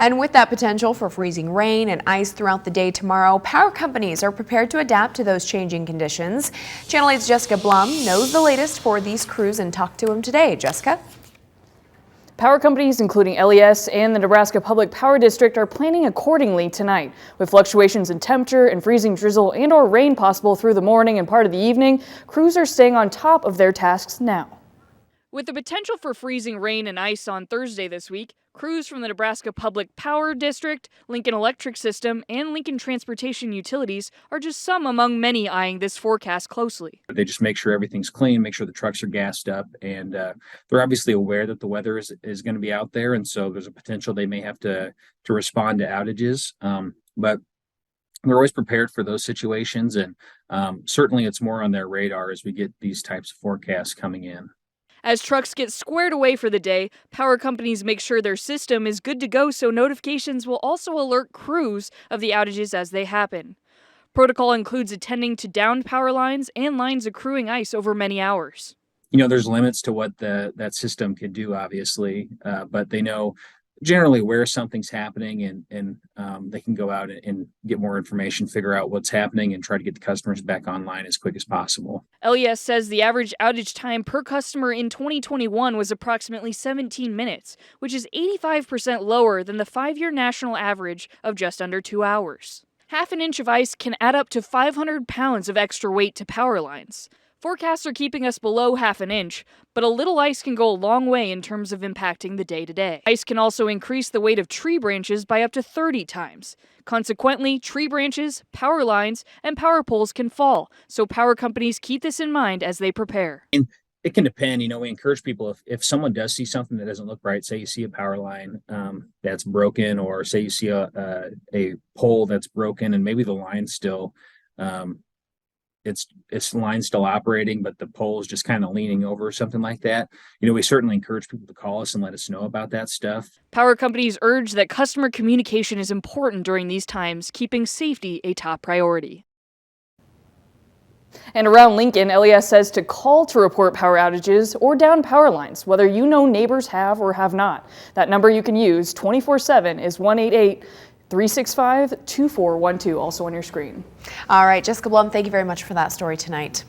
And with that potential for freezing rain and ice throughout the day tomorrow, power companies are prepared to adapt to those changing conditions. Channel 8's Jessica Blum knows the latest for these crews and talked to him today. Jessica? Power companies, including LES and the Nebraska-Public-Power-District, are planning accordingly tonight. With fluctuations in temperature and freezing drizzle and/or rain possible through the morning and part of the evening, crews are staying on top of their tasks now. With the potential for freezing rain and ice on Thursday this week, crews from the Nebraska-Public-Power-District, Lincoln Electric System, and Lincoln Transportation Utilities are just some among many eyeing this forecast closely. They just make sure everything's clean, make sure the trucks are gassed up, and they're obviously aware that the weather is going to be out there, and so there's a potential they may have to respond to outages. But they're always prepared for those situations, and certainly it's more on their radar as we get these types of forecasts coming in. As trucks get squared away for the day, power companies make sure their system is good to go so notifications will also alert crews of the outages as they happen. Protocol includes attending to downed power lines and lines accruing ice over many hours. There's limits to what that system could do, obviously, but they know generally where something's happening, and they can go out and get more information, figure out what's happening, and try to get the customers back online as quick as possible. LES says the average outage time per customer in 2021 was approximately 17 minutes, which is 85% lower than the 5-year national average of just under 2 hours. Half an inch of ice can add up to 500 pounds of extra weight to power lines. Forecasts are keeping us below half an inch, but a little ice can go a long way in terms of impacting the day-to-day. Ice can also increase the weight of tree branches by up to 30 times. Consequently, tree branches, power lines, and power poles can fall, so power companies keep this in mind as they prepare. And it can depend. We encourage people, if someone does see something that doesn't look right, say you see a power line that's broken, or say you see a pole that's broken and maybe the line's still it's line still operating, but the pole is just kind of leaning over or something like that. We certainly encourage people to call us and let us know about that stuff. Power companies urge that customer communication is important during these times, keeping safety a top priority. And around Lincoln, LES says to call to report power outages or down power lines, whether you know neighbors have or have not. That number you can use 24/7 is 1-888-365-2412, also on your screen. All right, Jessica Blum, thank you very much for that story tonight.